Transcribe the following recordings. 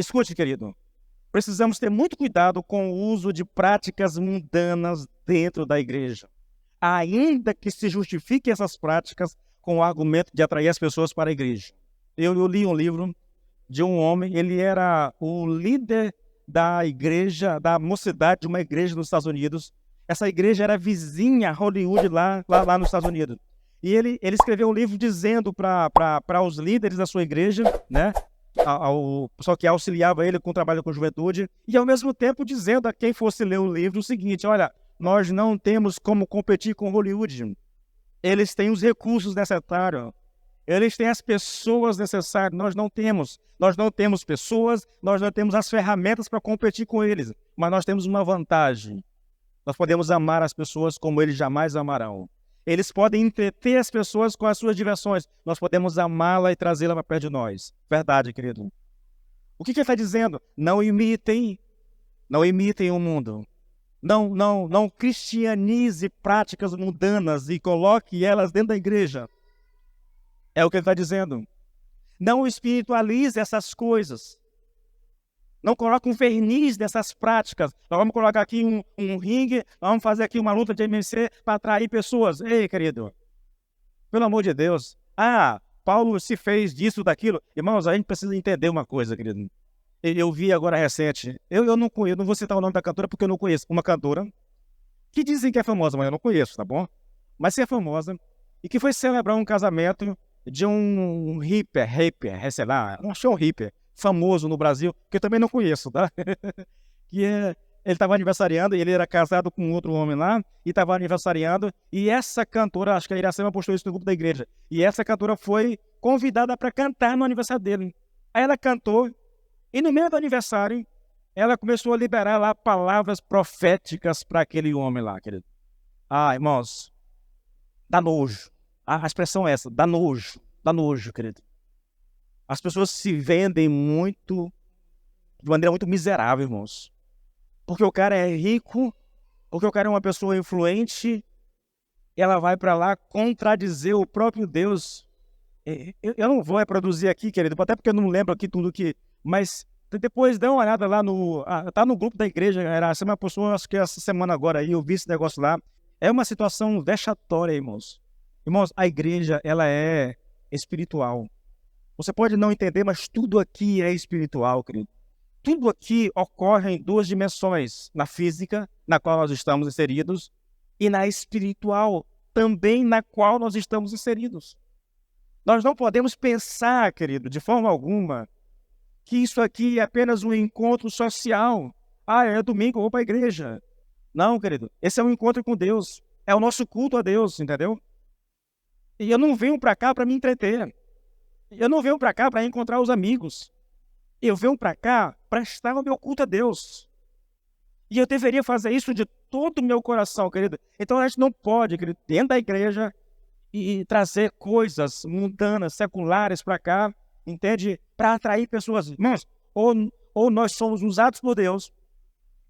Escute, querido, precisamos ter muito cuidado com o uso de práticas mundanas dentro da igreja, ainda que se justifiquem essas práticas com o argumento de atrair as pessoas para a igreja. Eu li um livro de um homem, ele era o líder da igreja, da mocidade de uma igreja nos Estados Unidos. Essa igreja era vizinha a Hollywood, lá nos Estados Unidos. E ele escreveu um livro dizendo para os líderes da sua igreja, né, ao pessoal que auxiliava ele com o trabalho com juventude, e ao mesmo tempo dizendo a quem fosse ler o livro o seguinte: olha, nós não temos como competir com Hollywood. Eles têm os recursos necessários. Eles têm as pessoas necessárias. Nós não temos. Nós não temos pessoas, nós não temos as ferramentas para competir com eles. Mas nós temos uma vantagem. Nós podemos amar as pessoas como eles jamais amarão. Eles podem entreter as pessoas com as suas diversões. Nós podemos amá-la e trazê-la para perto de nós. Verdade, querido. O que ele está dizendo? Não imitem o mundo. Não cristianize práticas mundanas e coloque elas dentro da igreja. É o que ele está dizendo. Não espiritualize essas coisas. Não coloque um verniz dessas práticas. Nós vamos colocar aqui um ringue, nós vamos fazer aqui uma luta de MC para atrair pessoas. Ei, querido, pelo amor de Deus. Paulo se fez disso, daquilo. Irmãos, a gente precisa entender uma coisa, querido. Eu vi agora recente, eu não conheço, não vou citar o nome da cantora porque eu não conheço, uma cantora que dizem que é famosa, mas eu não conheço, tá bom? Mas se é famosa, e que foi celebrar um casamento de um rapper, sei lá, um show rapper famoso no Brasil, que eu também não conheço, tá? Ele estava aniversariando, e ele era casado com outro homem lá, e estava aniversariando, e essa cantora, acho que a Iracema postou isso no grupo da igreja, e essa cantora foi convidada para cantar no aniversário dele. Aí ela cantou, e no meio do aniversário, ela começou a liberar lá palavras proféticas para aquele homem lá, querido. Irmãos, dá nojo. A expressão é essa, dá nojo, querido. As pessoas se vendem de maneira muito miserável, irmãos. Porque o cara é rico, porque o cara é uma pessoa influente, ela vai para lá contradizer o próprio Deus. Eu não vou reproduzir aqui, querido, até porque eu não lembro aqui tudo que... Mas depois dá uma olhada lá tá no grupo da igreja, era uma pessoa, acho que essa semana agora aí, eu vi esse negócio lá. É uma situação vexatória, irmãos. Irmãos, a igreja, ela é espiritual. Você pode não entender, mas tudo aqui é espiritual, querido. Tudo aqui ocorre em duas dimensões. Na física, na qual nós estamos inseridos, e na espiritual, também na qual nós estamos inseridos. Nós não podemos pensar, querido, de forma alguma, que isso aqui é apenas um encontro social. É domingo, eu vou para a igreja. Não, querido, esse é um encontro com Deus. É o nosso culto a Deus, entendeu? E eu não venho para cá para me entreter. Eu não venho para cá para encontrar os amigos. Eu venho para cá para prestar o meu culto a Deus. E eu deveria fazer isso de todo o meu coração, querido. Então a gente não pode, querido, dentro da igreja e trazer coisas mundanas, seculares para cá, entende? Para atrair pessoas. Irmãos, ou nós somos usados por Deus,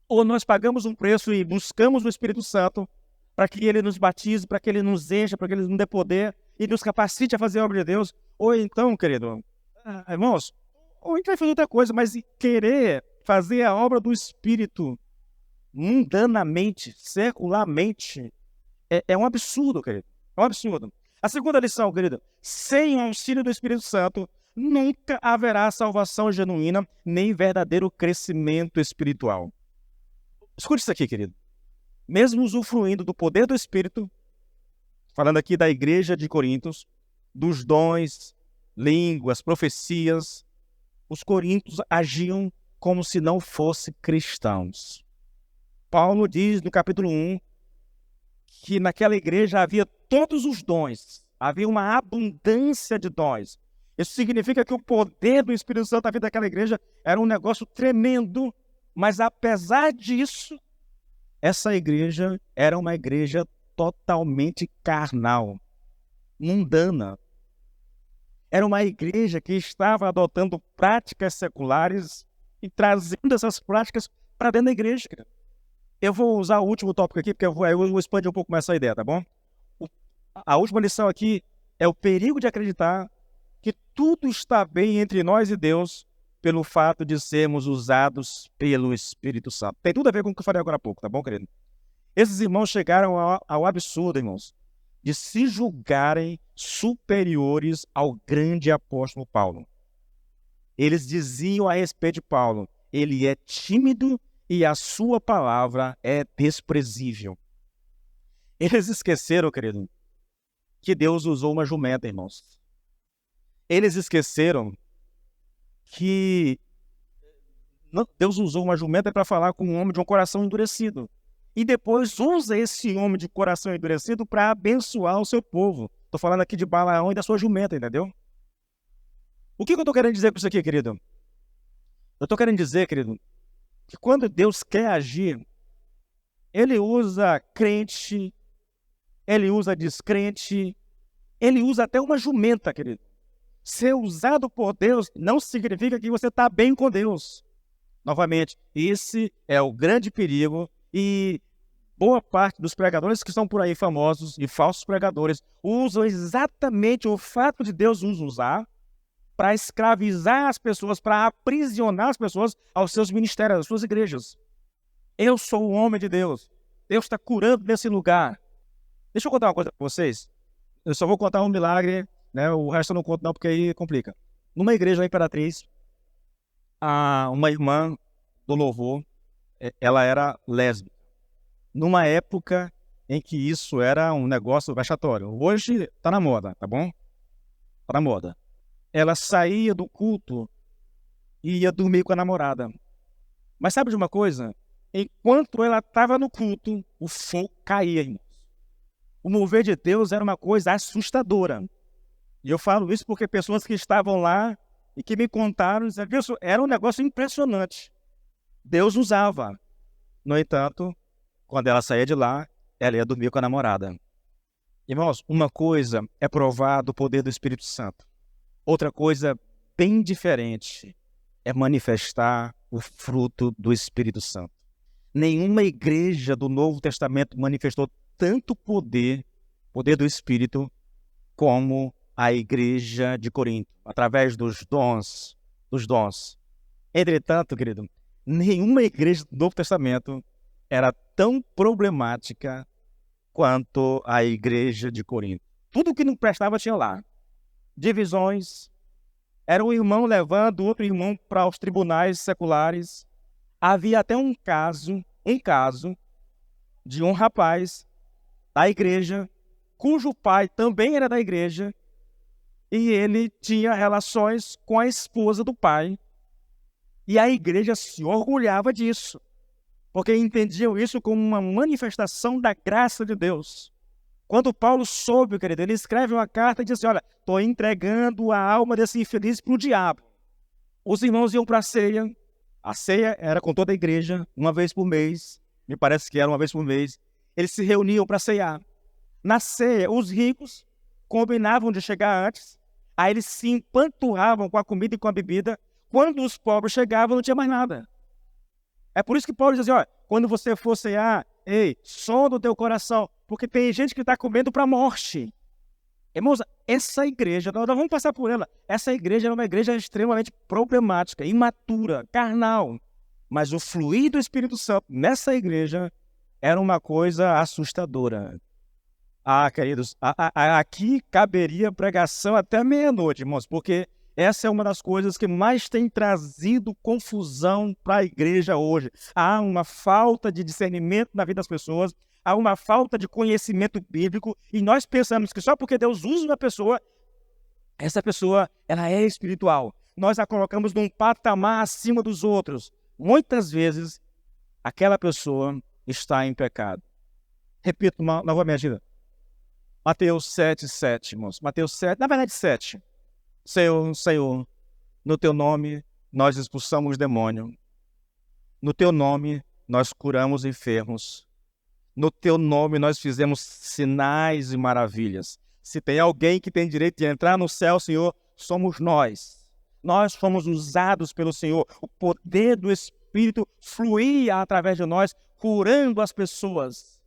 ou nós pagamos um preço e buscamos o Espírito Santo para que Ele nos batize, para que Ele nos encha, para que Ele nos dê poder e nos capacite a fazer a obra de Deus. Ou então, querido, irmãos, ou a gente vai fazer outra coisa, mas querer fazer a obra do Espírito mundanamente, secularmente, é um absurdo, querido. É um absurdo. A segunda lição, querido, sem o auxílio do Espírito Santo, nunca haverá salvação genuína, nem verdadeiro crescimento espiritual. Escute isso aqui, querido. Mesmo usufruindo do poder do Espírito, falando aqui da igreja de Corintos, dos dons, línguas, profecias, os coríntios agiam como se não fossem cristãos. Paulo diz no capítulo 1 que naquela igreja havia todos os dons, havia uma abundância de dons. Isso significa que o poder do Espírito Santo na vida daquela igreja era um negócio tremendo, mas apesar disso, essa igreja era uma igreja totalmente carnal, mundana. Era uma igreja que estava adotando práticas seculares e trazendo essas práticas para dentro da igreja. Eu vou usar o último tópico aqui, porque eu vou expandir um pouco mais essa ideia, tá bom? A última lição aqui é o perigo de acreditar que tudo está bem entre nós e Deus pelo fato de sermos usados pelo Espírito Santo. Tem tudo a ver com o que eu falei agora há pouco, tá bom, querido? Esses irmãos chegaram ao absurdo, irmãos, de se julgarem superiores ao grande apóstolo Paulo. Eles diziam a respeito de Paulo: ele é tímido e a sua palavra é desprezível. Eles esqueceram, querido, que Deus usou uma jumenta, irmãos. Eles esqueceram que Deus usou uma jumenta para falar com um homem de um coração endurecido. E depois usa esse homem de coração endurecido para abençoar o seu povo. Estou falando aqui de Balaão e da sua jumenta, entendeu? O que eu estou querendo dizer com isso aqui, querido? Eu estou querendo dizer, querido, que quando Deus quer agir, Ele usa crente, Ele usa descrente, Ele usa até uma jumenta, querido. Ser usado por Deus não significa que você está bem com Deus. Novamente, esse é o grande perigo, e boa parte dos pregadores que estão por aí famosos e falsos pregadores usam exatamente o fato de Deus nos usar para escravizar as pessoas, para aprisionar as pessoas aos seus ministérios, às suas igrejas. Eu sou o homem de Deus. Deus está curando nesse lugar. Deixa eu contar uma coisa para vocês. Eu só vou contar um milagre, né? O resto eu não conto não, porque aí complica. Numa igreja Imperatriz, uma irmã do louvor, ela era lésbica. Numa época em que isso era um negócio vexatório. Hoje está na moda, tá bom? Está na moda. Ela saía do culto e ia dormir com a namorada. Mas sabe de uma coisa? Enquanto ela estava no culto, o fogo caía, irmãos. O mover de Deus era uma coisa assustadora. E eu falo isso porque pessoas que estavam lá e que me contaram, era um negócio impressionante. Deus usava. No entanto, quando ela saía de lá, ela ia dormir com a namorada. Irmãos, uma coisa é provar do poder do Espírito Santo. Outra coisa bem diferente é manifestar o fruto do Espírito Santo. Nenhuma igreja do Novo Testamento manifestou tanto poder do Espírito, como a igreja de Corinto, através dos dons. Entretanto, querido, nenhuma igreja do Novo Testamento era tão problemática quanto a igreja de Corinto. Tudo que não prestava tinha lá. Divisões, era um irmão levando outro irmão para os tribunais seculares. Havia até um caso de um rapaz da igreja, cujo pai também era da igreja, e ele tinha relações com a esposa do pai. E a igreja se orgulhava disso, porque entendiam isso como uma manifestação da graça de Deus. Quando Paulo soube, querido, ele escreve uma carta e diz assim: olha, estou entregando a alma desse infeliz para o diabo. Os irmãos iam para a ceia era com toda a igreja, uma vez por mês, me parece que era uma vez por mês, eles se reuniam para ceiar. Na ceia, os ricos combinavam de chegar antes, aí eles se empanturravam com a comida e com a bebida. Quando os pobres chegavam, não tinha mais nada. É por isso que Paulo diz assim: olha, quando você for cear, sonda o teu coração, porque tem gente que está comendo para a morte. Irmãos, essa igreja, nós vamos passar por ela, essa igreja era uma igreja extremamente problemática, imatura, carnal. Mas o fluir do Espírito Santo nessa igreja era uma coisa assustadora. Queridos, aqui caberia pregação até meia-noite, irmãos, porque essa é uma das coisas que mais tem trazido confusão para a igreja hoje. Há uma falta de discernimento na vida das pessoas, há uma falta de conhecimento bíblico, e nós pensamos que só porque Deus usa uma pessoa, essa pessoa ela é espiritual. Nós a colocamos num patamar acima dos outros. Muitas vezes, aquela pessoa está em pecado. Repito novamente. Mateus 7:7, irmãos. Mateus 7, na verdade 7. Senhor, no teu nome nós expulsamos demônio. No teu nome nós curamos enfermos. No teu nome nós fizemos sinais e maravilhas. Se tem alguém que tem direito de entrar no céu, Senhor, somos nós. Nós fomos usados pelo Senhor. O poder do Espírito fluía através de nós, curando as pessoas.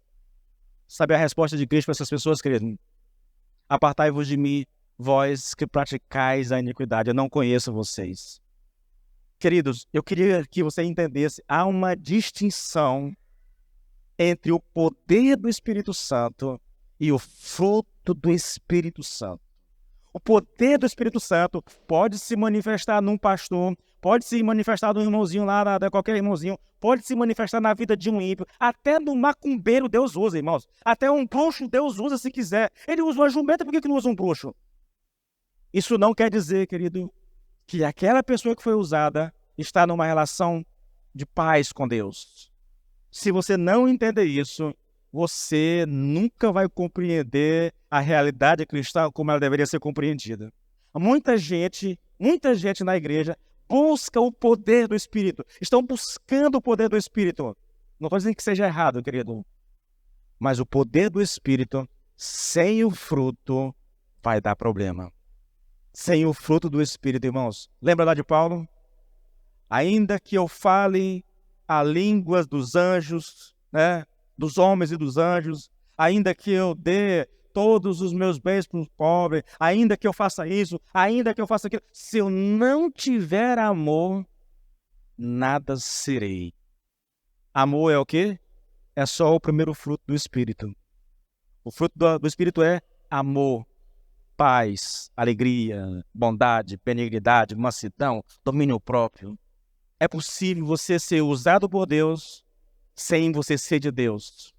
Sabe a resposta de Cristo para essas pessoas, querido? Apartai-vos de mim, vós que praticais a iniquidade. Eu não conheço vocês. Queridos, eu queria que você entendesse, há uma distinção entre o poder do Espírito Santo e o fruto do Espírito Santo. O poder do Espírito Santo pode se manifestar num pastor, pode se manifestar num irmãozinho lá, qualquer irmãozinho, pode se manifestar na vida de um ímpio, até no macumbeiro Deus usa, irmãos. Até um bruxo Deus usa se quiser. Ele usa uma jumenta, por que não usa um bruxo? Isso não quer dizer, querido, que aquela pessoa que foi usada está numa relação de paz com Deus. Se você não entender isso, você nunca vai compreender a realidade cristã como ela deveria ser compreendida. Muita gente na igreja busca o poder do Espírito. Estão buscando o poder do Espírito. Não estou dizendo que seja errado, querido. Mas o poder do Espírito, sem o fruto, vai dar problema. Sem o fruto do Espírito, irmãos. Lembra lá de Paulo? Ainda que eu fale a língua dos anjos, né? Dos homens e dos anjos, ainda que eu dê todos os meus bens para os pobres, ainda que eu faça isso, ainda que eu faça aquilo, se eu não tiver amor, nada serei. Amor é o quê? É só o primeiro fruto do Espírito. O fruto do Espírito é amor, paz, alegria, bondade, benignidade, mansidão, domínio próprio. É possível você ser usado por Deus sem você ser de Deus.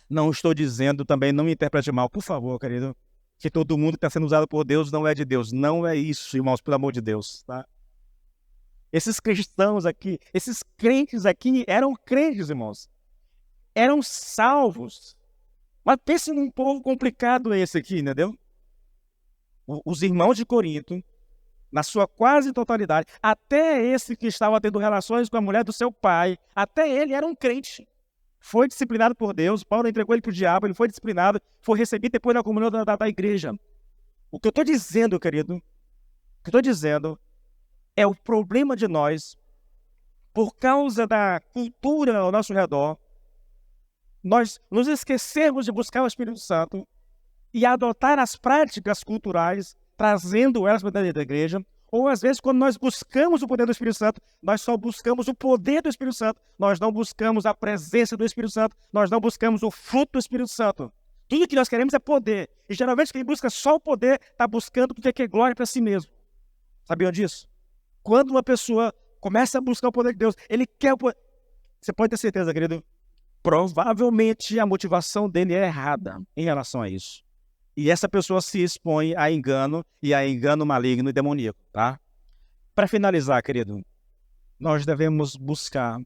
Não estou dizendo também, não me interprete mal, por favor, querido, que todo mundo que está sendo usado por Deus não é de Deus. Não é isso, irmãos, pelo amor de Deus. Tá? Esses cristãos aqui, esses crentes aqui eram crentes, irmãos. Eram salvos. Mas pense num povo complicado esse aqui, entendeu? Os irmãos de Corinto, na sua quase totalidade, até esse que estava tendo relações com a mulher do seu pai, até ele era um crente. Foi disciplinado por Deus, Paulo entregou ele para o diabo, ele foi disciplinado, foi recebido depois da comunhão da igreja. O que eu estou dizendo, querido, é o problema de nós, por causa da cultura ao nosso redor, nós nos esquecermos de buscar o Espírito Santo e adotar as práticas culturais, trazendo elas para dentro da igreja, ou às vezes quando nós buscamos o poder do Espírito Santo, nós só buscamos o poder do Espírito Santo, nós não buscamos a presença do Espírito Santo, nós não buscamos o fruto do Espírito Santo. Tudo que nós queremos é poder, e geralmente quem busca só o poder está buscando porque quer glória para si mesmo. Sabiam disso? Quando uma pessoa começa a buscar o poder de Deus, ele quer o poder. Você pode ter certeza, querido, provavelmente a motivação dele é errada em relação a isso. E essa pessoa se expõe a engano e a engano maligno e demoníaco, tá? Para finalizar, querido, nós devemos buscar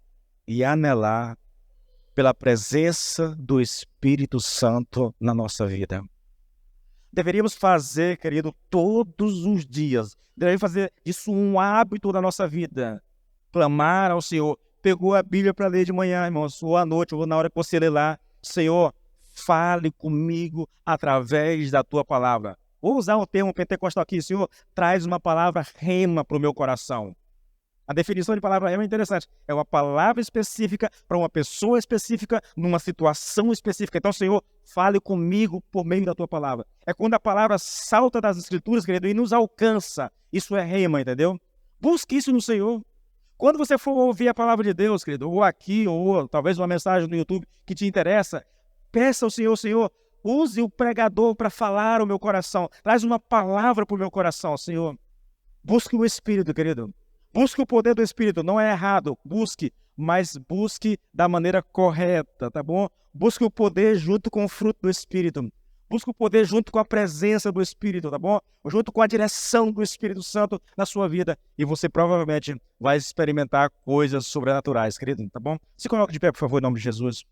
e anelar pela presença do Espírito Santo na nossa vida. Deveríamos fazer, querido, todos os dias. Deveríamos fazer isso um hábito da nossa vida. Clamar ao Senhor. Pegou a Bíblia para ler de manhã, irmãos, ou à noite, ou na hora que você ler lá. Senhor, fale comigo através da tua palavra. Vou usar um termo pentecostal aqui. Senhor, traz uma palavra rema para o meu coração. A definição de palavra rema é interessante. É uma palavra específica para uma pessoa específica, numa situação específica. Então, Senhor, fale comigo por meio da tua palavra. É quando a palavra salta das Escrituras, querido, e nos alcança. Isso é rema, entendeu? Busque isso no Senhor. Quando você for ouvir a palavra de Deus, querido, ou aqui, ou talvez uma mensagem no YouTube que te interessa, peça ao Senhor, Senhor, use o pregador para falar o meu coração. Traz uma palavra para o meu coração, Senhor. Busque o Espírito, querido. Busque o poder do Espírito. Não é errado. Busque, mas busque da maneira correta, tá bom? Busque o poder junto com o fruto do Espírito. Busque o poder junto com a presença do Espírito, tá bom? Junto com a direção do Espírito Santo na sua vida. E você provavelmente vai experimentar coisas sobrenaturais, querido, tá bom? Se coloque de pé, por favor, em nome de Jesus.